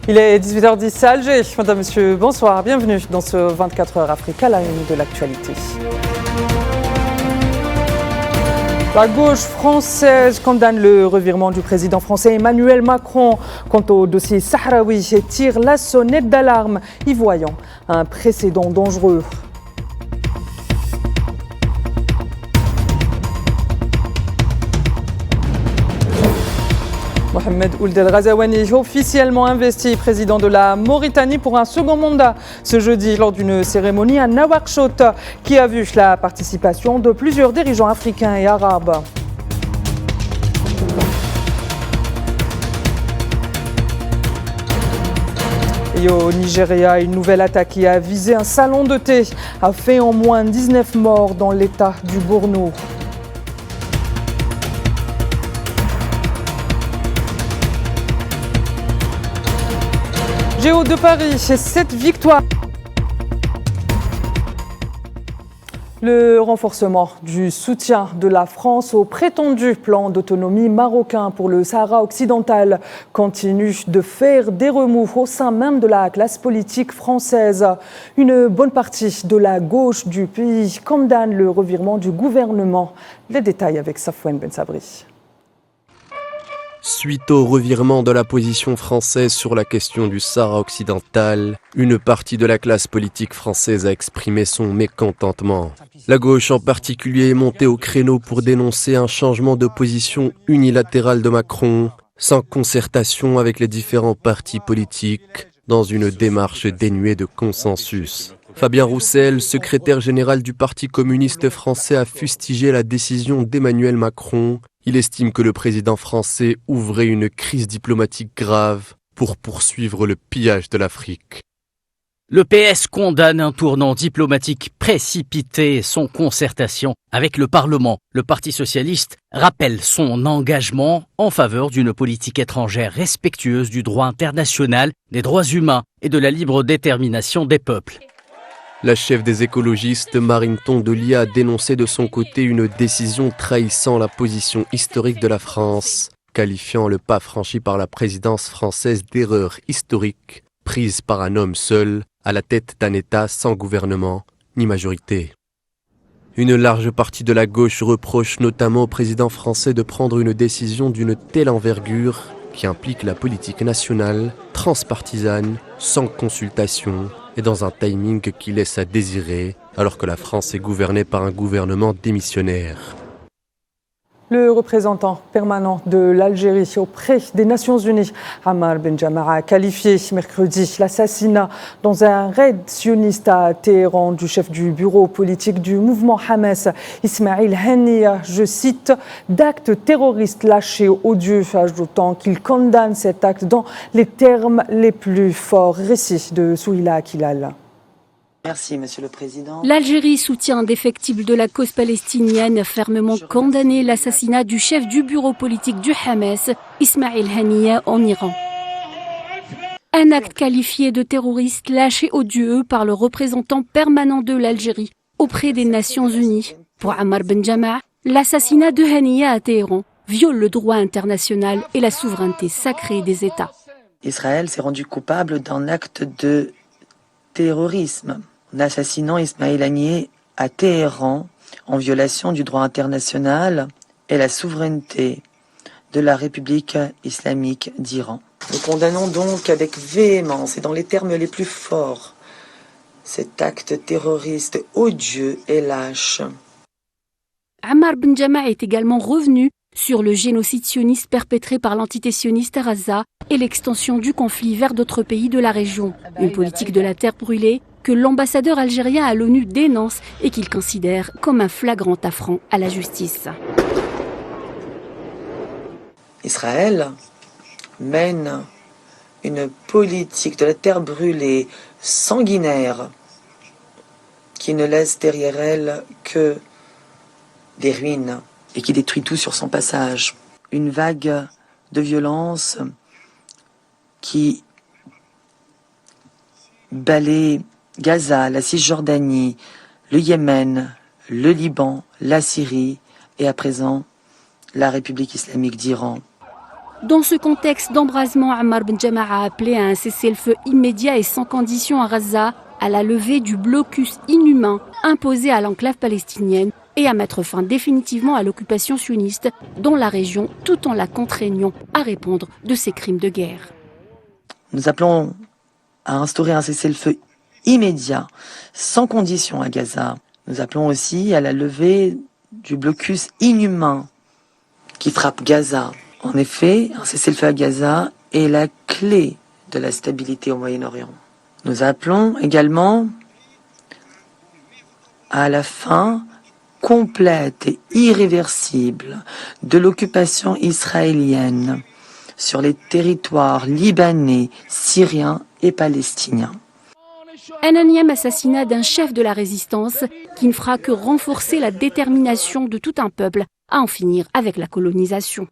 Il est 18h10 à Alger. Madame, Monsieur, bonsoir. Bienvenue dans ce 24h Africa, la une de l'actualité. La gauche française condamne le revirement du président français Emmanuel Macron. Quant au dossier sahraoui, tire la sonnette d'alarme, y voyant un précédent dangereux. Mohamed Ould El Ghazouani, officiellement investi président de la Mauritanie pour un second mandat ce jeudi lors d'une cérémonie à Nouakchott qui a vu la participation de plusieurs dirigeants africains et arabes. Et au Nigeria, une nouvelle attaque qui a visé un salon de thé a fait au moins 19 morts dans l'état du Borno. Géo de Paris, 7 victoires. Le renforcement du soutien de la France au prétendu plan d'autonomie marocain pour le Sahara occidental continue de faire des remous au sein même de la classe politique française. Une bonne partie de la gauche du pays condamne le revirement du gouvernement. Les détails avec Safouane Ben Sabri. Suite au revirement de la position française sur la question du Sahara occidental, une partie de la classe politique française a exprimé son mécontentement. La gauche en particulier est montée au créneau pour dénoncer un changement de position unilatéral de Macron, sans concertation avec les différents partis politiques, dans une démarche dénuée de consensus. Fabien Roussel, secrétaire général du Parti communiste français, a fustigé la décision d'Emmanuel Macron. Il estime que le président français ouvrait une crise diplomatique grave pour poursuivre le pillage de l'Afrique. Le PS condamne un tournant diplomatique précipité sans concertation avec le Parlement. Le Parti socialiste rappelle son engagement en faveur d'une politique étrangère respectueuse du droit international, des droits humains et de la libre détermination des peuples. La chef des écologistes, Marine Tondelier, a dénoncé de son côté une décision trahissant la position historique de la France, qualifiant le pas franchi par la présidence française d'erreur historique, prise par un homme seul, à la tête d'un État sans gouvernement ni majorité. Une large partie de la gauche reproche notamment au président français de prendre une décision d'une telle envergure qui implique la politique nationale, transpartisane, sans consultation, et dans un timing qui laisse à désirer, alors que la France est gouvernée par un gouvernement démissionnaire. Le représentant permanent de l'Algérie auprès des Nations Unies, Ammar Benjama, a qualifié mercredi l'assassinat dans un raid sioniste à Téhéran du chef du bureau politique du mouvement Hamas, Ismail Haniyeh, je cite, d'acte terroriste lâché odieux, ajoutant qu'il condamne cet acte dans les termes les plus forts. Récit de Souhila Akilal. Merci, Monsieur le Président. L'Algérie soutient indéfectible de la cause palestinienne a fermement condamné l'assassinat du chef du bureau politique du Hamas, Ismail Haniyeh, en Iran. Un acte qualifié de terroriste lâché odieux par le représentant permanent de l'Algérie auprès des Nations Unies. Pour Ammar Benjama, l'assassinat de Haniyeh à Téhéran viole le droit international et la souveraineté sacrée des États. Israël s'est rendu coupable d'un acte de terrorisme en assassinant Ismail Haniyeh à Téhéran en violation du droit international et la souveraineté de la République islamique d'Iran. Nous condamnons donc avec véhémence et dans les termes les plus forts cet acte terroriste odieux et lâche. Ammar Benjama est également revenu sur le génocide sioniste perpétré par l'entité sioniste à Gaza et l'extension du conflit vers d'autres pays de la région. Une politique de la terre brûlée que l'ambassadeur algérien à l'ONU dénonce et qu'il considère comme un flagrant affront à la justice. Israël mène une politique de la terre brûlée sanguinaire qui ne laisse derrière elle que des ruines et qui détruit tout sur son passage. Une vague de violence qui balaie Gaza, la Cisjordanie, le Yémen, le Liban, la Syrie et à présent la République islamique d'Iran. Dans ce contexte d'embrasement, Ammar Ben Jama'a a appelé à un cessez-le-feu immédiat et sans condition à Gaza, à la levée du blocus inhumain imposé à l'enclave palestinienne et à mettre fin définitivement à l'occupation sioniste dans la région, tout en la contraignant à répondre de ses crimes de guerre. Nous appelons à instaurer un cessez-le-feu immédiat, sans condition à Gaza. Nous appelons aussi à la levée du blocus inhumain qui frappe Gaza. En effet, un cessez-le-feu à Gaza est la clé de la stabilité au Moyen-Orient. Nous appelons également à la fin complète et irréversible de l'occupation israélienne sur les territoires libanais, syriens et palestiniens. Un énième assassinat d'un chef de la résistance qui ne fera que renforcer la détermination de tout un peuple à en finir avec la colonisation.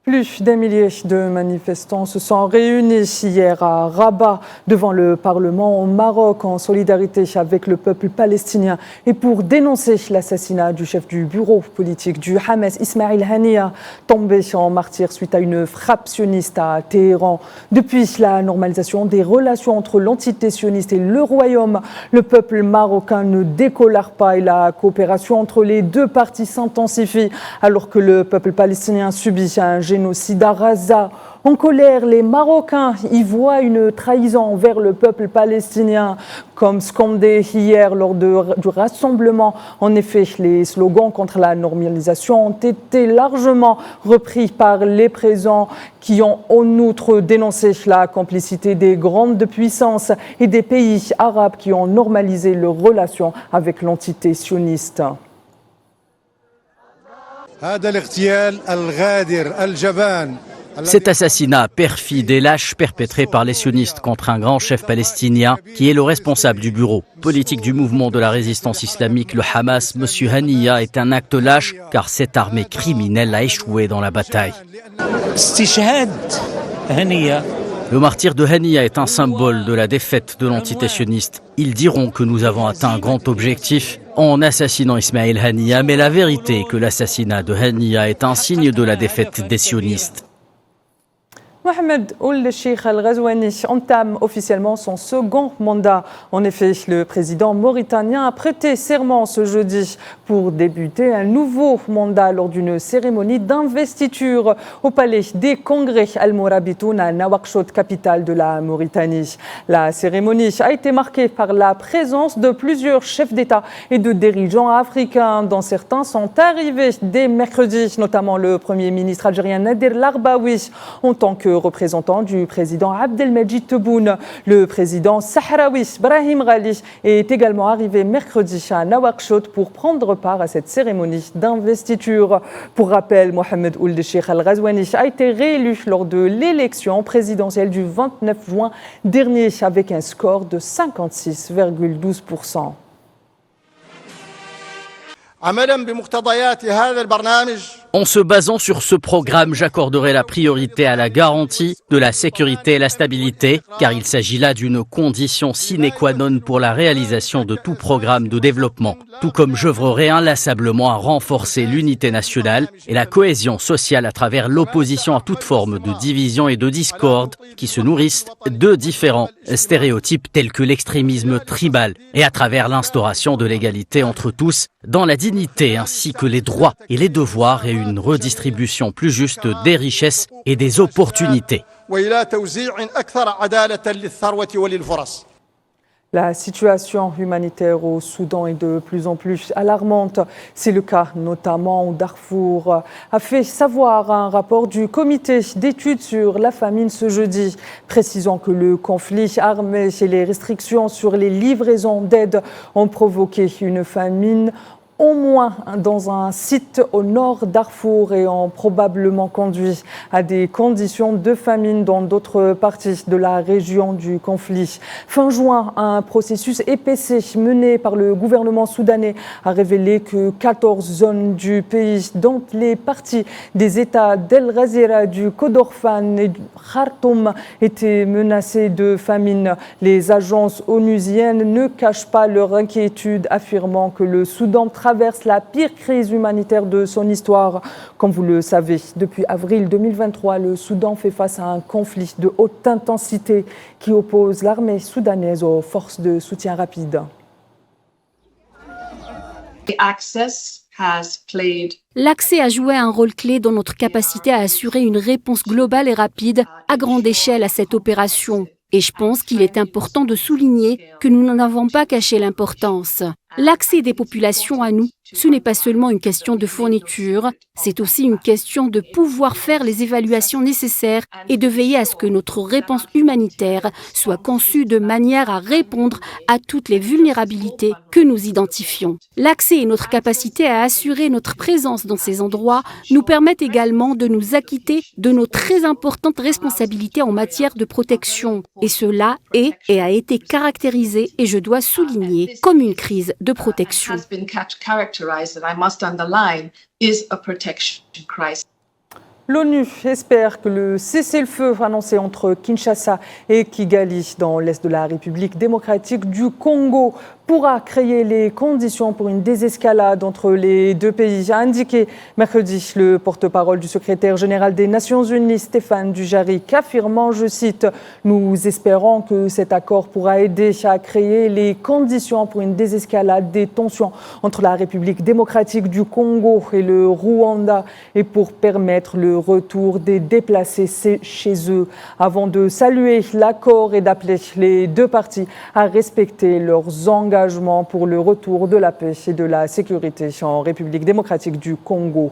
Plus d'un millier de manifestants se sont réunis hier à Rabat devant le Parlement au Maroc en solidarité avec le peuple palestinien et pour dénoncer l'assassinat du chef du bureau politique du Hamas, Ismail Haniyeh, tombé en martyr suite à une frappe sioniste à Téhéran. Depuis la normalisation des relations entre l'entité sioniste et le royaume, le peuple marocain ne décolère pas et la coopération entre les deux parties s'intensifie alors que le peuple palestinien subit un génocide à Gaza. En colère, les Marocains y voient une trahison envers le peuple palestinien, comme scandé hier lors du rassemblement. En effet, les slogans contre la normalisation ont été largement repris par les présents qui ont en outre dénoncé la complicité des grandes puissances et des pays arabes qui ont normalisé leurs relations avec l'entité sioniste. Cet assassinat perfide et lâche perpétré par les sionistes contre un grand chef palestinien qui est le responsable du bureau politique du mouvement de la résistance islamique, le Hamas, M. Haniyeh, est un acte lâche car cette armée criminelle a échoué dans la bataille. Le martyr de Haniyeh est un symbole de la défaite de l'entité sioniste. Ils diront que nous avons atteint un grand objectif en assassinant Ismail Haniyeh, mais la vérité est que l'assassinat de Haniyeh est un signe de la défaite des sionistes. Mohamed Ould Cheikh Al-Ghazouani entame officiellement son second mandat. En effet, le président mauritanien a prêté serment ce jeudi pour débuter un nouveau mandat lors d'une cérémonie d'investiture au palais des congrès Al-Mourabitoun à Nouakchott, capitale de la Mauritanie. La cérémonie a été marquée par la présence de plusieurs chefs d'État et de dirigeants africains, dont certains sont arrivés dès mercredi, notamment le Premier ministre algérien Nader Larbaoui en tant que représentant du président Abdelmajid Tebboune. Le président sahraoui Brahim Ghali est également arrivé mercredi à Nouakchott pour prendre part à cette cérémonie d'investiture. Pour rappel, Mohamed Ould Cheikh Al-Ghazouani a été réélu lors de l'élection présidentielle du 29 juin dernier avec un score de 56,12%. En se basant sur ce programme, j'accorderai la priorité à la garantie de la sécurité et la stabilité, car il s'agit là d'une condition sine qua non pour la réalisation de tout programme de développement, tout comme j'œuvrerai inlassablement à renforcer l'unité nationale et la cohésion sociale à travers l'opposition à toute forme de division et de discorde qui se nourrissent de différents stéréotypes tels que l'extrémisme tribal et à travers l'instauration de l'égalité entre tous dans la dignité ainsi que les droits et les devoirs et une redistribution plus juste des richesses et des opportunités. La situation humanitaire au Soudan est de plus en plus alarmante. C'est le cas notamment au Darfour, a fait savoir un rapport du comité d'études sur la famine ce jeudi, précisant que le conflit armé et les restrictions sur les livraisons d'aide ont provoqué une famine au moins dans un site au nord Darfour et ont probablement conduit à des conditions de famine dans d'autres parties de la région du conflit. Fin juin, un processus épaissé mené par le gouvernement soudanais a révélé que 14 zones du pays, dont les parties des États d'El Ghazira, du Kordofan et du Khartoum, étaient menacées de famine. Les agences onusiennes ne cachent pas leur inquiétude, affirmant que le Soudan traverse la pire crise humanitaire de son histoire. Comme vous le savez, depuis avril 2023, le Soudan fait face à un conflit de haute intensité qui oppose l'armée soudanaise aux forces de soutien rapide. L'accès a joué un rôle clé dans notre capacité à assurer une réponse globale et rapide à grande échelle à cette opération. Et je pense qu'il est important de souligner que nous n'en avons pas caché l'importance. L'accès des populations à nous, ce n'est pas seulement une question de fourniture, c'est aussi une question de pouvoir faire les évaluations nécessaires et de veiller à ce que notre réponse humanitaire soit conçue de manière à répondre à toutes les vulnérabilités que nous identifions. L'accès et notre capacité à assurer notre présence dans ces endroits nous permettent également de nous acquitter de nos très importantes responsabilités en matière de protection. Et cela est et a été caractérisé, et je dois souligner, comme une crise de protection. L'ONU espère que le cessez-le-feu annoncé entre Kinshasa et Kigali dans l'est de la République démocratique du Congo pourra créer les conditions pour une désescalade entre les deux pays, a indiqué mercredi le porte-parole du secrétaire général des Nations Unies, Stéphane Dujarric, affirmant, je cite, « Nous espérons que cet accord pourra aider à créer les conditions pour une désescalade des tensions entre la République démocratique du Congo et le Rwanda et pour permettre le retour des déplacés chez eux », avant de saluer l'accord et d'appeler les deux parties à respecter leurs engagements pour le retour de la paix et de la sécurité en République démocratique du Congo.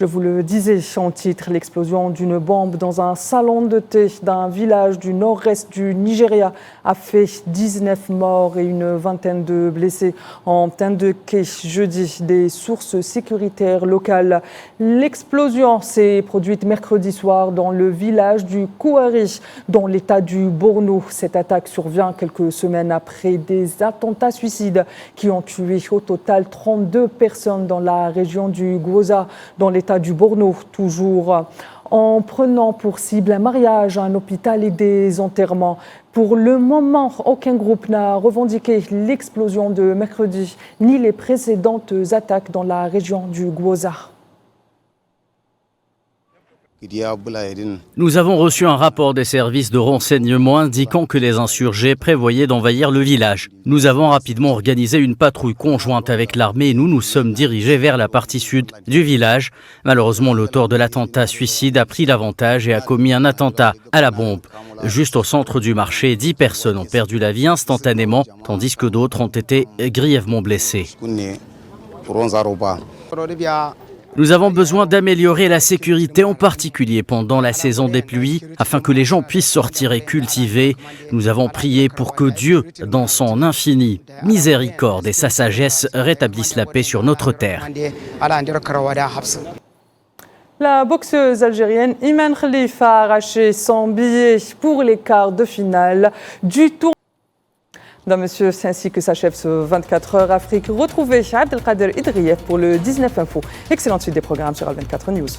Je vous le disais en titre, l'explosion d'une bombe dans un salon de thé d'un village du nord-est du Nigeria a fait 19 morts et une vingtaine de blessés en Tindoké jeudi, des sources sécuritaires locales. L'explosion s'est produite mercredi soir dans le village du Kouari, dans l'état du Borno. Cette attaque survient quelques semaines après des attentats suicides qui ont tué au total 32 personnes dans la région du Gwoza, dans l'état du Borno, toujours en prenant pour cible un mariage, un hôpital et des enterrements. Pour le moment, aucun groupe n'a revendiqué l'explosion de mercredi, ni les précédentes attaques dans la région du Gwoza. Nous avons reçu un rapport des services de renseignement indiquant que les insurgés prévoyaient d'envahir le village. Nous avons rapidement organisé une patrouille conjointe avec l'armée et nous nous sommes dirigés vers la partie sud du village. Malheureusement, l'auteur de l'attentat suicide a pris l'avantage et a commis un attentat à la bombe. Juste au centre du marché, 10 personnes ont perdu la vie instantanément, tandis que d'autres ont été grièvement blessées. Nous avons besoin d'améliorer la sécurité, en particulier pendant la saison des pluies, afin que les gens puissent sortir et cultiver. Nous avons prié pour que Dieu, dans son infinie miséricorde et sa sagesse, rétablisse la paix sur notre terre. La boxeuse algérienne Iman Khalif a arraché son billet pour les quarts de finale du tournoi. Monsieur, c'est ainsi que s'achève ce 24 heures Afrique. Retrouvez Abdelkader Idrieff pour le 19 Info. Excellente suite des programmes sur Al 24 News.